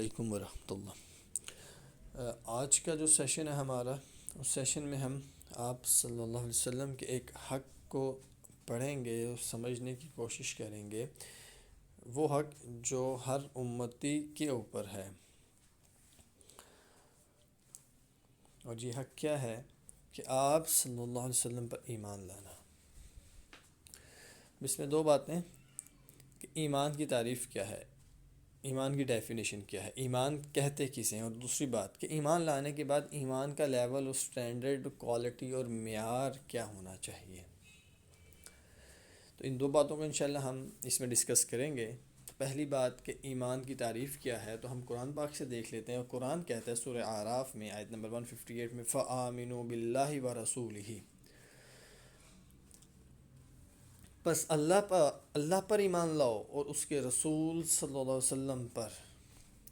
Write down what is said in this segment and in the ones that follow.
علیکم ورحمۃ اللہ۔ آج کا جو سیشن ہے ہمارا، اس سیشن میں ہم آپ صلی اللہ علیہ وسلم کے ایک حق کو پڑھیں گے اور سمجھنے کی کوشش کریں گے، وہ حق جو ہر امتی کے اوپر ہے۔ اور یہ حق کیا ہے کہ آپ صلی اللہ علیہ وسلم پر ایمان لانا۔ اس میں دو باتیں کہ ایمان کی تعریف کیا ہے، ایمان کی ڈیفینیشن کیا ہے، ایمان کہتے کسے ہیں، اور دوسری بات کہ ایمان لانے کے بعد ایمان کا لیول اور سٹینڈرڈ، کوالٹی اور معیار کیا ہونا چاہیے۔ تو ان دو باتوں کو انشاءاللہ ہم اس میں ڈسکس کریں گے۔ تو پہلی بات کہ ایمان کی تعریف کیا ہے، تو ہم قرآن پاک سے دیکھ لیتے ہیں، اور قرآن کہتا ہے سورہ اعراف میں آیت نمبر 158 میں فَآمِنُوا بِاللَّهِ وَرَسُولِهِ، بس اللہ پر ایمان لاؤ اور اس کے رسول صلی اللہ علیہ وسلم پر،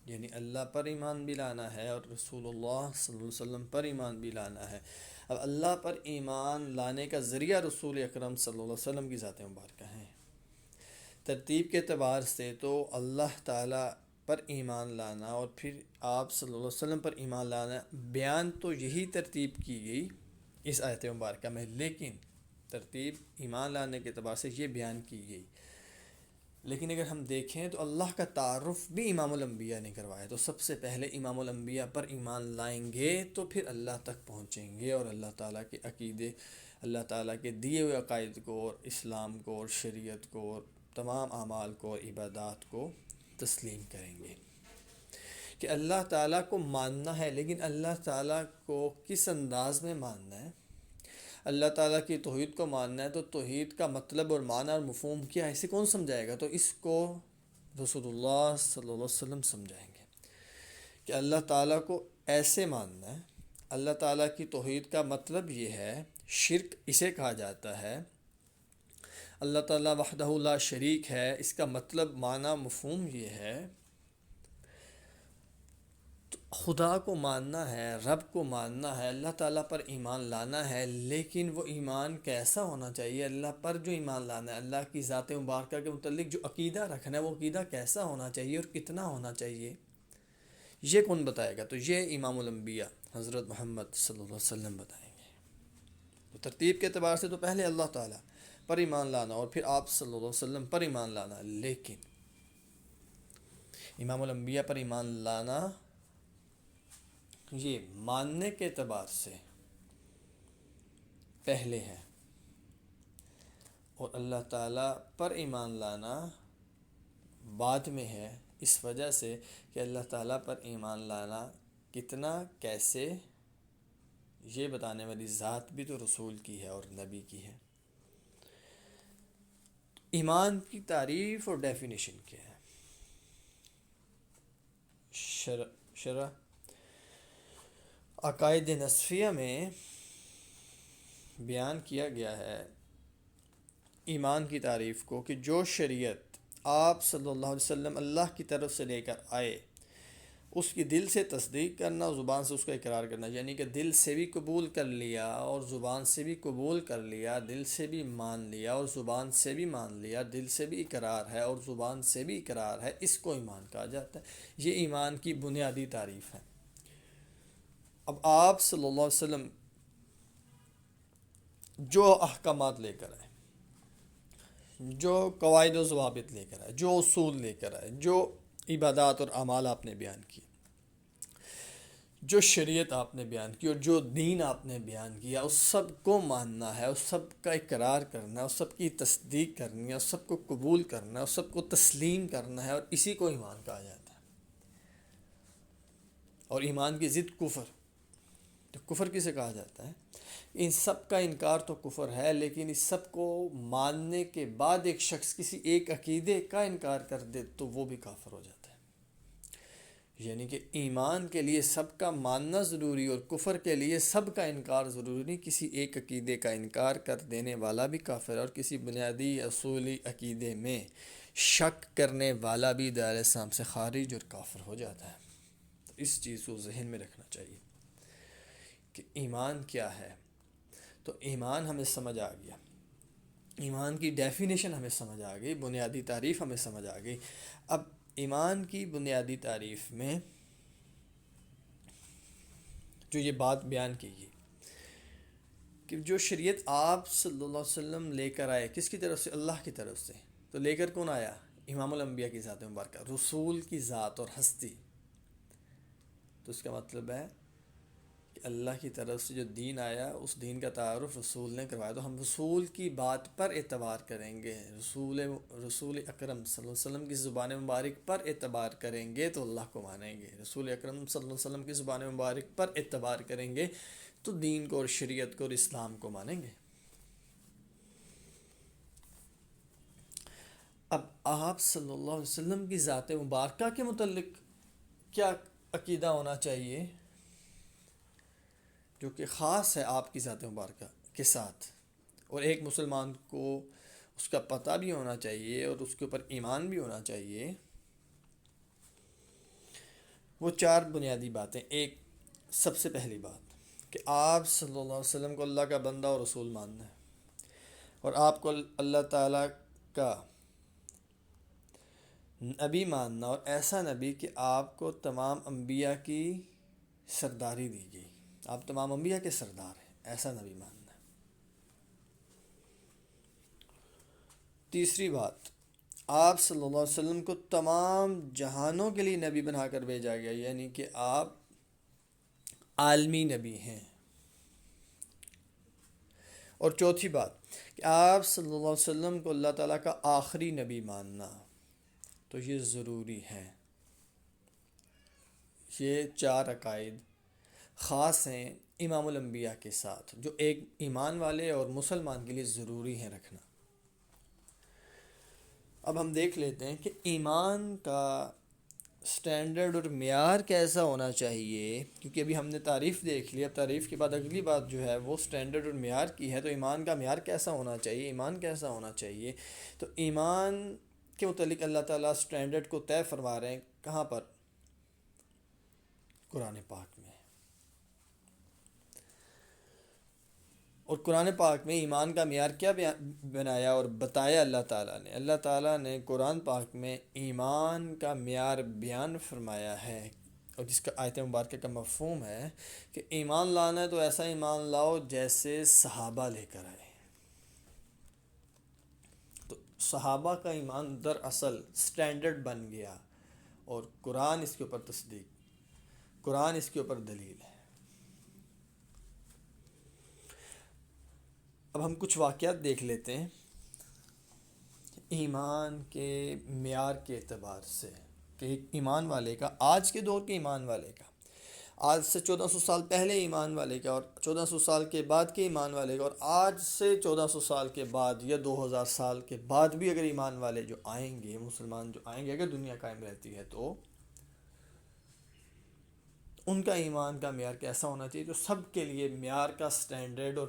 یعنی اللہ پر ایمان بھی لانا ہے اور رسول اللہ صلی اللہ علیہ وسلم پر ایمان بھی لانا ہے۔ اب اللہ پر ایمان لانے کا ذریعہ رسول اکرم صلی اللہ علیہ وسلم کی ذات مبارکہ ہیں۔ ترتیب کے اعتبار سے تو اللہ تعالیٰ پر ایمان لانا اور پھر آپ صلی اللہ علیہ وسلم پر ایمان لانا، بیان تو یہی ترتیب کی گئی اس آیت مبارکہ میں، لیکن ترتیب ایمان لانے کے اعتبار سے یہ بیان کی گئی۔ لیکن اگر ہم دیکھیں تو اللہ کا تعارف بھی امام الانبیاء نے کروایا، تو سب سے پہلے امام الانبیاء پر ایمان لائیں گے تو پھر اللہ تک پہنچیں گے، اور اللہ تعالیٰ کے عقیدے، اللہ تعالیٰ کے دیے ہوئے عقائد کو اور اسلام کو اور شریعت کو اور تمام اعمال کو اور عبادات کو تسلیم کریں گے۔ کہ اللہ تعالیٰ کو ماننا ہے، لیکن اللہ تعالیٰ کو کس انداز میں ماننا ہے؟ اللہ تعالیٰ کی توحید کو ماننا ہے، تو توحید کا مطلب اور معنی اور مفہوم کیا ہے، اسے کون سمجھائے گا؟ تو اس کو رسول اللہ صلی اللہ علیہ وسلم سمجھائیں گے کہ اللہ تعالیٰ کو ایسے ماننا ہے۔ اللہ تعالیٰ کی توحید کا مطلب یہ ہے، شرک اسے کہا جاتا ہے۔ اللہ تعالیٰ وحدہ لا شریک ہے، اس کا مطلب معنی مفہوم یہ ہے، خدا کو ماننا ہے، رب کو ماننا ہے، اللہ تعالیٰ پر ایمان لانا ہے، لیکن وہ ایمان کیسا ہونا چاہیے؟ اللہ پر جو ایمان لانا ہے، اللہ کی ذات مبارکہ کے متعلق جو عقیدہ رکھنا ہے، وہ عقیدہ کیسا ہونا چاہیے اور کتنا ہونا چاہیے، یہ کون بتائے گا؟ تو یہ امام الانبیاء حضرت محمد صلی اللہ علیہ وسلم بتائیں گے۔ تو ترتیب کے اعتبار سے تو پہلے اللہ تعالیٰ پر ایمان لانا اور پھر آپ صلی اللہ علیہ وسلم پر ایمان لانا، لیکن امام الانبیاء پر ایمان لانا یہ ماننے کے اعتبار سے پہلے ہے، اور اللہ تعالیٰ پر ایمان لانا بعد میں ہے، اس وجہ سے کہ اللہ تعالیٰ پر ایمان لانا کتنا، کیسے، یہ بتانے والی ذات بھی تو رسول کی ہے اور نبی کی ہے۔ ایمان کی تعریف اور ڈیفینیشن کیا ہے؟ شرح عقائد نصفیہ میں بیان کیا گیا ہے ایمان کی تعریف کو، کہ جو شریعت آپ صلی اللہ علیہ وسلم اللہ کی طرف سے لے کر آئے، اس کی دل سے تصدیق کرنا اور زبان سے اس کا اقرار کرنا، یعنی کہ دل سے بھی قبول کر لیا اور زبان سے بھی قبول کر لیا، دل سے بھی مان لیا اور زبان سے بھی مان لیا، دل سے بھی اقرار ہے اور زبان سے بھی اقرار ہے، اس کو ایمان کہا جاتا ہے۔ یہ ایمان کی بنیادی تعریف ہے۔ اب آپ صلی اللہ علیہ وسلم جو احکامات لے کر آئے، جو قواعد و ضوابط لے کر آئے، جو اصول لے کر آئے، جو عبادات اور اعمال آپ نے بیان کی، جو شریعت آپ نے بیان کی اور جو دین آپ نے بیان کیا، اس سب کو ماننا ہے، اس سب کا اقرار کرنا ہے، اس سب کی تصدیق کرنی ہے، اس سب کو قبول کرنا ہے، اس سب کو تسلیم کرنا ہے، اور اسی کو ایمان کہا جاتا ہے۔ اور ایمان کی ضد کفر، تو کفر کسے کہا جاتا ہے؟ ان سب کا انکار تو کفر ہے، لیکن اس سب کو ماننے کے بعد ایک شخص کسی ایک عقیدے کا انکار کر دے تو وہ بھی کافر ہو جاتا ہے۔ یعنی کہ ایمان کے لیے سب کا ماننا ضروری اور کفر کے لیے سب کا انکار ضروری نہیں۔ کسی ایک عقیدے کا انکار کر دینے والا بھی کافر ہے، اور کسی بنیادی اصولی عقیدے میں شک کرنے والا بھی دائرہ اسلام سے خارج اور کافر ہو جاتا ہے۔ تو اس چیز کو ذہن میں رکھنا چاہیے کہ ایمان کیا ہے۔ تو ایمان ہمیں سمجھ آ گیا، ایمان کی ڈیفینیشن ہمیں سمجھ آ گئی، بنیادی تعریف ہمیں سمجھ آ گئی۔ اب ایمان کی بنیادی تعریف میں جو یہ بات بیان کی گئی کہ جو شریعت آپ صلی اللہ علیہ وسلم لے کر آئے کس کی طرف سے؟ اللہ کی طرف سے. تو لے کر کون آیا؟ امام الانبیاء کی ذات مبارکہ، رسول کی ذات اور ہستی. تو اس کا مطلب ہے کہ اللہ کی طرف سے جو دین آیا اس دین کا تعارف رسول نے کروایا. تو ہم رسول کی بات پر اعتبار کریں گے، رسول اکرم صلی اللہ علیہ وسلم کی زبان مبارک پر اعتبار کریں گے تو اللہ کو مانیں گے. رسول اکرم صلی اللہ علیہ وسلم کی زبان مبارک پر اعتبار کریں گے تو دین کو اور شریعت کو اور اسلام کو مانیں گے. اب آپ صلی اللہ علیہ وسلم کی ذات مبارکہ کے متعلق کیا عقیدہ ہونا چاہیے جو کہ خاص ہے آپ کی ذات مبارکہ کے ساتھ، اور ایک مسلمان کو اس کا پتہ بھی ہونا چاہیے اور اس کے اوپر ایمان بھی ہونا چاہیے. وہ 4 بنیادی باتیں. ایک، سب سے پہلی بات کہ آپ صلی اللہ علیہ وسلم کو اللہ کا بندہ اور رسول ماننا ہے، اور آپ کو اللہ تعالیٰ کا نبی ماننا، اور ایسا نبی کہ آپ کو تمام انبیاء کی سرداری دی گئی، آپ تمام انبیاء کے سردار ہیں، ایسا نبی ماننا ہے. تیسری بات، آپ صلی اللہ علیہ وسلم کو تمام جہانوں کے لیے نبی بنا کر بھیجا گیا، یعنی کہ آپ عالمی نبی ہیں. اور چوتھی بات کہ آپ صلی اللہ علیہ وسلم کو اللہ تعالیٰ کا آخری نبی ماننا، تو یہ ضروری ہے. یہ 4 عقائد خاص ہیں امام الانبیاء کے ساتھ، جو ایک ایمان والے اور مسلمان کے لیے ضروری ہیں رکھنا. اب ہم دیکھ لیتے ہیں کہ ایمان کا سٹینڈرڈ اور معیار کیسا ہونا چاہیے، کیونکہ ابھی ہم نے تعریف دیکھ لی. اب تعریف کے بعد اگلی بات جو ہے وہ سٹینڈرڈ اور معیار کی ہے. تو ایمان کا معیار کیسا ہونا چاہیے، ایمان کیسا ہونا چاہیے؟ تو ایمان کے متعلق اللہ تعالیٰ سٹینڈرڈ کو طے فرما رہے ہیں کہاں پر؟ قرآن پاک میں. اور قرآن پاک میں ایمان کا معیار کیا بنایا اور بتایا اللہ تعالیٰ نے؟ اللہ تعالیٰ نے قرآن پاک میں ایمان کا معیار بیان فرمایا ہے، اور جس کا آیت مبارکہ کا مفہوم ہے کہ ایمان لانا ہے تو ایسا ایمان لاؤ جیسے صحابہ لے کر آئے. تو صحابہ کا ایمان دراصل سٹینڈرڈ بن گیا، اور قرآن اس کے اوپر تصدیق، قرآن اس کے اوپر دلیل ہے. اب ہم کچھ واقعات دیکھ لیتے ہیں ایمان کے معیار کے اعتبار سے، کہ ایک ایمان والے کا، آج کے دور کے ایمان والے کا، آج سے 1400 سال پہلے ایمان والے کا، اور 1400 سال کے بعد کے ایمان والے کا، اور آج سے 1400 سال کے بعد یا 2000 سال کے بعد بھی اگر ایمان والے جو آئیں گے، مسلمان جو آئیں گے، اگر دنیا قائم رہتی ہے تو ان کا ایمان کا معیار کیسا ہونا چاہیے؟ تو سب کے لیے معیار کا سٹینڈرڈ اور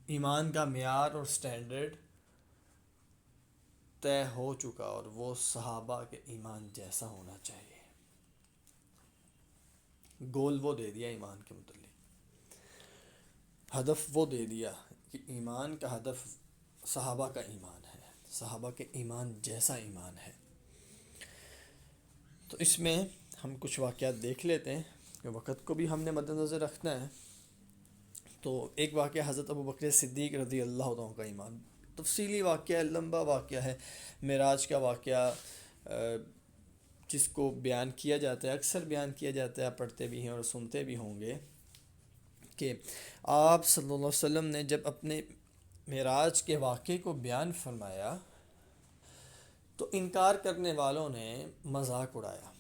ایمان کا معیار اور سٹینڈرڈ طے ہو چکا، اور وہ صحابہ کے ایمان جیسا ہونا چاہیے. گول وہ دے دیا ایمان کے متعلق، ہدف وہ دے دیا کہ ایمان کا ہدف صحابہ کا ایمان ہے، صحابہ کے ایمان جیسا ایمان ہے. تو اس میں ہم کچھ واقعات دیکھ لیتے ہیں کہ وقت کو بھی ہم نے مد نظر رکھنا ہے. تو ایک واقعہ حضرت ابوبکر صدیق رضی اللہ عنہ کا ایمان، تفصیلی واقعہ ہے، لمبا واقعہ ہے، معراج کا واقعہ، جس کو بیان کیا جاتا ہے، اکثر بیان کیا جاتا ہے، آپ پڑھتے بھی ہیں اور سنتے بھی ہوں گے، کہ آپ صلی اللہ علیہ وسلم نے جب اپنے معراج کے واقعے کو بیان فرمایا تو انکار کرنے والوں نے مذاق اڑایا،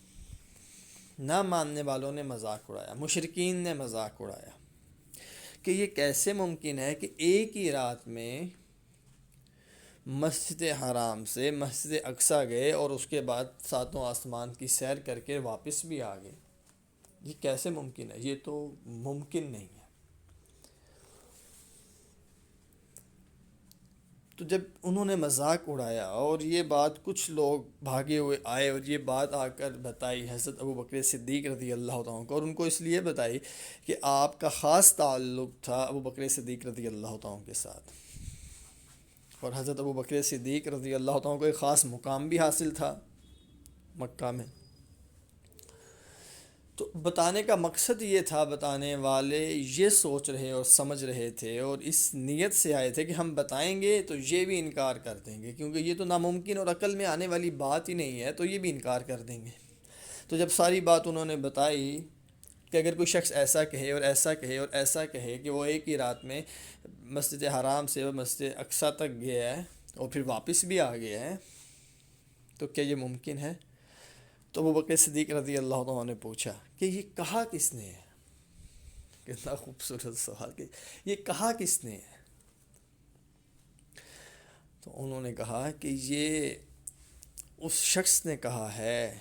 نہ ماننے والوں نے مذاق اڑایا، مشرکین نے مذاق اڑایا کہ یہ کیسے ممکن ہے کہ ایک ہی رات میں مسجد حرام سے مسجد اقصیٰ گئے اور اس کے بعد 7 آسمان کی سیر کر کے واپس بھی آ گئے. یہ کیسے ممکن ہے؟ یہ تو ممکن نہیں ہے. تو جب انہوں نے مذاق اڑایا اور یہ بات کچھ لوگ بھاگے ہوئے آئے اور یہ بات آ کر بتائی حضرت ابوبکر صدیق رضی اللہ عنہ کو، اور ان کو اس لیے بتائی کہ آپ کا خاص تعلق تھا ابوبکر صدیق رضی اللہ عنہ کے ساتھ، اور حضرت ابوبکر صدیق رضی اللہ عنہ کو ایک خاص مقام بھی حاصل تھا. مکہ میں. تو بتانے کا مقصد یہ تھا، بتانے والے یہ سوچ رہے اور سمجھ رہے تھے اور اس نیت سے آئے تھے کہ ہم بتائیں گے تو یہ بھی انکار کر دیں گے، کیونکہ یہ تو ناممکن اور عقل میں آنے والی بات ہی نہیں ہے، تو یہ بھی انکار کر دیں گے. تو جب ساری بات انہوں نے بتائی کہ اگر کوئی شخص ایسا کہے اور ایسا کہے اور ایسا کہے کہ وہ ایک ہی رات میں مسجد حرام سے مسجد اقصیٰ تک گیا ہے اور پھر واپس بھی آ گیا ہے، تو کیا یہ ممکن ہے؟ تو ابو بکر صدیق رضی اللہ عنہ نے پوچھا کہ یہ کہا کس نے ہے؟ کتنا خوبصورت سوال، کہ یہ کہا کس نے ہے؟ تو انہوں نے کہا کہ یہ اس شخص نے کہا ہے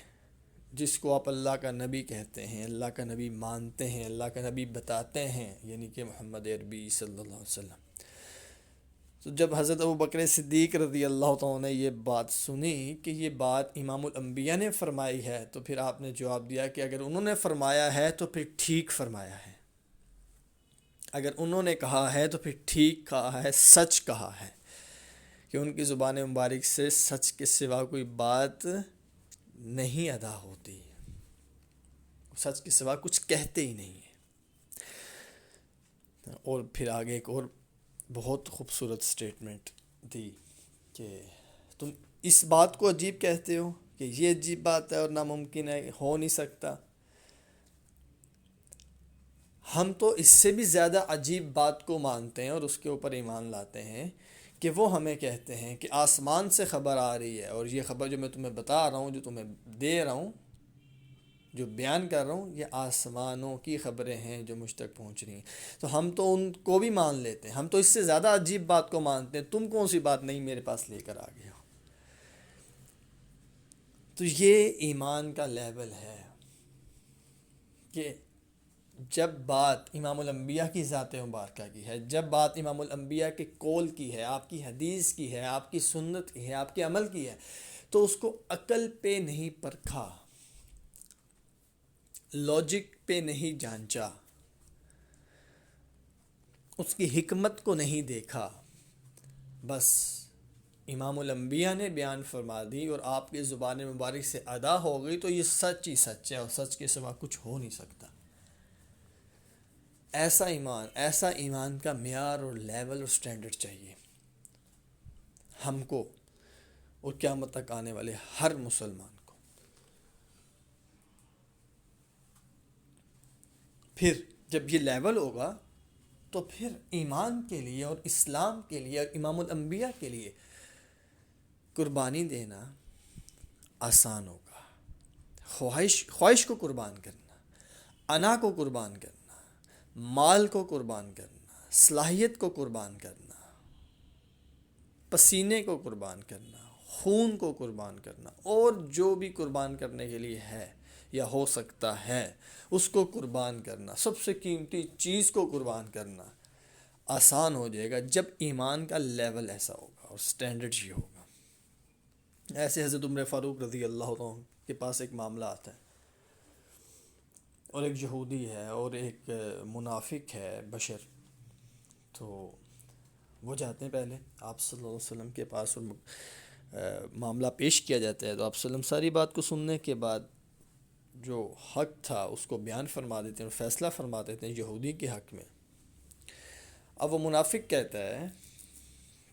جس کو آپ اللہ کا نبی کہتے ہیں، اللہ کا نبی مانتے ہیں، اللہ کا نبی بتاتے ہیں، یعنی کہ محمد عربی صلی اللہ علیہ وسلم. تو جب حضرت ابو بکر صدیق رضی اللہ تعالیٰ نے یہ بات سنی کہ یہ بات امام الانبیاء نے فرمائی ہے، تو پھر آپ نے جواب دیا کہ اگر انہوں نے فرمایا ہے تو پھر ٹھیک فرمایا ہے، اگر انہوں نے کہا ہے تو پھر ٹھیک کہا ہے، سچ کہا ہے، کہ ان کی زبان مبارک سے سچ کے سوا کوئی بات نہیں ادا ہوتی، سچ کے سوا کچھ کہتے ہی نہیں ہیں. اور پھر آگے ایک اور بہت خوبصورت سٹیٹمنٹ دی کہ تم اس بات کو عجیب کہتے ہو کہ یہ عجیب بات ہے اور ناممکن ہے، ہو نہیں سکتا. ہم تو اس سے بھی زیادہ عجیب بات کو مانتے ہیں اور اس کے اوپر ایمان لاتے ہیں کہ وہ ہمیں کہتے ہیں کہ آسمان سے خبر آ رہی ہے، اور یہ خبر جو میں تمہیں بتا رہا ہوں، جو تمہیں دے رہا ہوں، جو بیان کر رہا ہوں، یہ آسمانوں کی خبریں ہیں جو مجھ تک پہنچ رہی ہیں. تو ہم تو ان کو بھی مان لیتے ہیں، ہم تو اس سے زیادہ عجیب بات کو مانتے ہیں، تم کون سی بات نہیں میرے پاس لے کر آ گئے ہو. تو یہ ایمان کا لیول ہے کہ جب بات امام الانبیاء کی ذات مبارکہ کی ہے، جب بات امام الانبیاء کے قول کی ہے، آپ کی حدیث کی ہے، آپ کی سنت کی ہے، آپ کے عمل کی ہے، تو اس کو عقل پہ نہیں پرکھا، لاجک پہ نہیں جانچا، اس کی حکمت کو نہیں دیکھا، بس امام الانبیاء نے بیان فرما دی اور آپ کی زبان مبارک سے ادا ہو گئی، تو یہ سچ ہی سچ ہے اور سچ کے سوا کچھ ہو نہیں سکتا. ایسا ایمان کا معیار اور لیول اور سٹینڈرڈ چاہیے ہم کو اور قیامت تک آنے والے ہر مسلمان کو. پھر جب یہ لیول ہوگا تو پھر ایمان کے لیے اور اسلام کے لیے اور امام الانبیاء کے لیے قربانی دینا آسان ہوگا. خواہش کو قربان کرنا، انا کو قربان کرنا، مال کو قربان کرنا، صلاحیت کو قربان کرنا، پسینے کو قربان کرنا، خون کو قربان کرنا، اور جو بھی قربان کرنے کے لیے ہے یا ہو سکتا ہے اس کو قربان کرنا، سب سے قیمتی چیز کو قربان کرنا آسان ہو جائے گا جب ایمان کا لیول ایسا ہوگا اور سٹینڈرڈ یہ ہوگا. ایسے حضرت عمر فاروق رضی اللہ عنہ کے پاس ایک معاملہ آتا ہے، اور ایک یہودی ہے اور ایک منافق ہے بشر. تو وہ جاتے ہیں پہلے آپ صلی اللہ علیہ وسلم کے پاس اور معاملہ پیش کیا جاتا ہے. تو آپ صلی اللہ علیہ وسلم ساری بات کو سننے کے بعد جو حق تھا اس کو بیان فرما دیتے ہیں اور فیصلہ فرما دیتے ہیں یہودی کے حق میں. اب وہ منافق کہتا ہے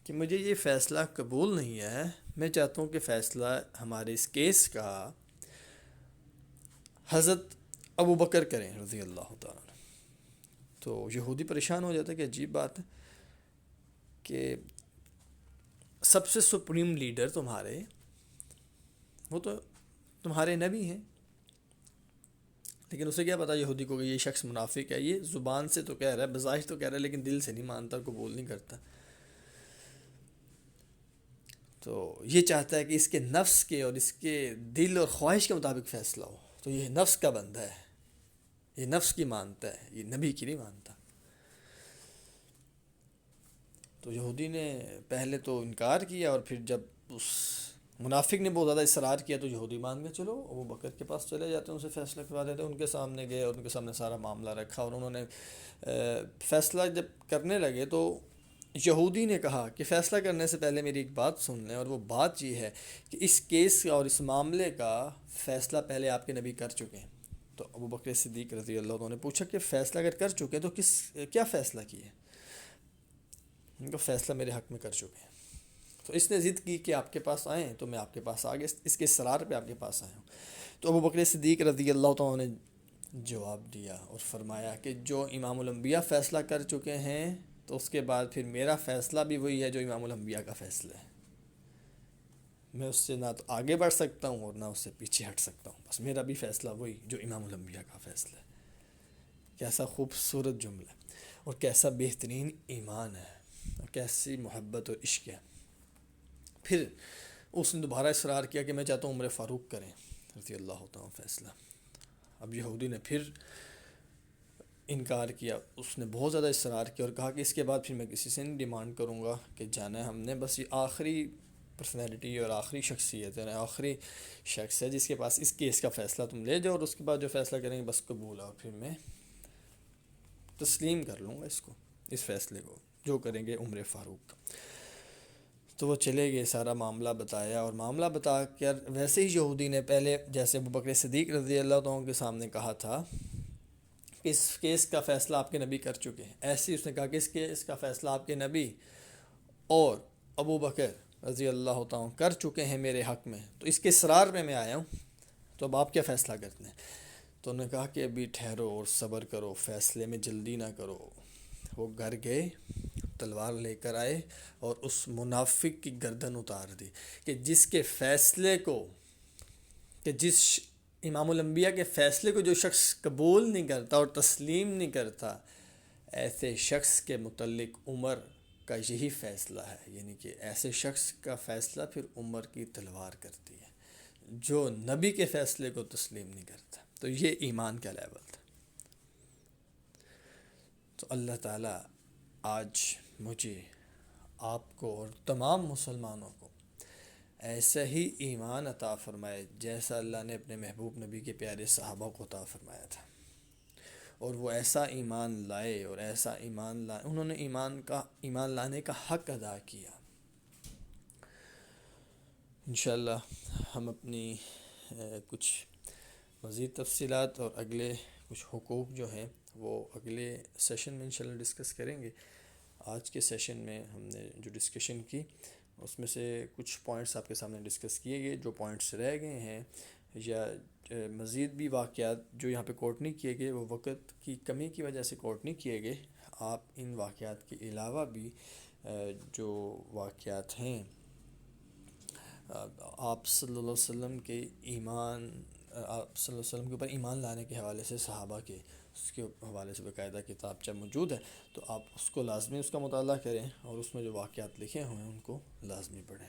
کہ مجھے یہ فیصلہ قبول نہیں ہے، میں چاہتا ہوں کہ فیصلہ ہمارے اس کیس کا حضرت ابو بکر کریں رضی اللہ تعالیٰ. تو یہودی پریشان ہو جاتا ہے کہ عجیب بات ہے کہ سب سے سپریم لیڈر تمہارے، وہ تو تمہارے نبی ہیں، لیکن اسے کیا پتا یہودی کو کہ یہ شخص منافق ہے، یہ زبان سے تو کہہ رہا ہے، بظاہر تو کہہ رہا ہے، لیکن دل سے نہیں مانتا، قبول نہیں کرتا. تو یہ چاہتا ہے کہ اس کے نفس کے اور اس کے دل اور خواہش کے مطابق فیصلہ ہو. تو یہ نفس کا بندہ ہے، یہ نفس کی مانتا ہے، یہ نبی کی نہیں مانتا. تو یہودی نے پہلے تو انکار کیا، اور پھر جب اس منافق نے بہت زیادہ اصرار کیا تو یہودی مان گئے. چلو ابو بکر کے پاس چلے جاتے ہیں، ان سے فیصلہ کروا دیتے ہیں. ان کے سامنے گئے اور ان کے سامنے سارا معاملہ رکھا، اور انہوں نے فیصلہ جب کرنے لگے تو یہودی نے کہا کہ فیصلہ کرنے سے پہلے میری ایک بات سن لیں، اور وہ بات یہ ہے کہ اس کیس اور اس معاملے کا فیصلہ پہلے آپ کے نبی کر چکے ہیں۔ تو ابو بکر صدیق رضی اللہ عنہ نے پوچھا کہ فیصلہ اگر کر چکے تو کیا فیصلہ کیے؟ ان کا فیصلہ میرے حق میں کر چکے ہیں۔ تو اس نے ضد کی کہ آپ کے پاس آئیں، تو میں آپ کے پاس آ گیا، اس کے اصرار پہ آپ کے پاس آیا ہوں۔ تو ابو بکر صدیق رضی اللہ تعالیٰ نے جواب دیا اور فرمایا کہ جو امام الانبیاء فیصلہ کر چکے ہیں تو اس کے بعد پھر میرا فیصلہ بھی وہی ہے جو امام الانبیاء کا فیصلہ ہے۔ میں اس سے نہ تو آگے بڑھ سکتا ہوں اور نہ اس سے پیچھے ہٹ سکتا ہوں، بس میرا بھی فیصلہ وہی جو امام الانبیاء کا فیصلہ ہے۔ کیسا خوبصورت جملہ اور کیسا بہترین ایمان ہے اور کیسی محبت اور عشق ہے۔ پھر اس نے دوبارہ اصرار کیا کہ میں چاہتا ہوں عمر فاروق کریں رضی اللہ تعالیٰ فیصلہ۔ اب یہودی نے پھر انکار کیا، اس نے بہت زیادہ اصرار کیا اور کہا کہ اس کے بعد پھر میں کسی سے نہیں ڈیمانڈ کروں گا کہ جانا ہے ہم نے، بس یہ آخری پرسنالٹی اور آخری شخصیت ہے، آخری شخص ہے جس کے پاس اس کیس کا فیصلہ تم لے جاؤ، اور اس کے بعد جو فیصلہ کریں گے بس قبول ہے، اور پھر میں تسلیم کر لوں گا اس کو، اس فیصلے کو جو کریں گے عمر فاروق کا۔ تو وہ چلے گئے، سارا معاملہ بتایا، اور معاملہ بتا کر ویسے ہی یہودی نے پہلے جیسے ابو بکر صدیق رضی اللہ عنہ کے سامنے کہا تھا کہ اس کیس کا فیصلہ آپ کے نبی کر چکے ہیں، ایسے ہی اس نے کہا کہ اس کیس کا فیصلہ آپ کے نبی اور ابو بکر رضی اللہ تعالیٰ کر چکے ہیں میرے حق میں، تو اس کے اصرار پہ میں آیا ہوں، تو اب آپ کیا فیصلہ کرتے ہیں؟ تو انہوں نے کہا کہ ابھی ٹھہرو اور صبر کرو، فیصلے میں جلدی نہ کرو۔ وہ گھر گئے، تلوار لے کر آئے اور اس منافق کی گردن اتار دی کہ جس کے فیصلے کو، کہ جس امام الانبیاء کے فیصلے کو جو شخص قبول نہیں کرتا اور تسلیم نہیں کرتا، ایسے شخص کے متعلق عمر کا یہی فیصلہ ہے، یعنی کہ ایسے شخص کا فیصلہ پھر عمر کی تلوار کرتی ہے جو نبی کے فیصلے کو تسلیم نہیں کرتا۔ تو یہ ایمان کا لیول تھا۔ تو اللہ تعالیٰ آج مجھے، آپ کو اور تمام مسلمانوں کو ایسا ہی ایمان عطا فرمائے جیسا اللہ نے اپنے محبوب نبی کے پیارے صحابہ کو عطا فرمایا تھا، اور وہ ایسا ایمان لائے اور ایسا ایمان لائے، انہوں نے ایمان لانے کا حق ادا کیا۔ انشاءاللہ ہم اپنی کچھ مزید تفصیلات اور اگلے کچھ حقوق جو ہیں وہ اگلے سیشن میں انشاءاللہ ڈسکس کریں گے۔ آج کے سیشن میں ہم نے جو ڈسکشن کی اس میں سے کچھ پوائنٹس آپ کے سامنے ڈسکس کیے گئے، جو پوائنٹس رہ گئے ہیں یا مزید بھی واقعات جو یہاں پہ کوٹ نہیں کیے گئے، وہ وقت کی کمی کی وجہ سے کوٹ نہیں کیے گئے۔ آپ ان واقعات کے علاوہ بھی جو واقعات ہیں آپ صلی اللہ علیہ وسلم کے ایمان، آپ صلی اللہ علیہ وسلم کے اوپر ایمان لانے کے حوالے سے، صحابہ کے اس کے حوالے سے باقاعدہ کتابچہ موجود ہے، تو آپ اس کو لازمی اس کا مطالعہ کریں اور اس میں جو واقعات لکھے ہوئے ہیں ان کو لازمی پڑھیں۔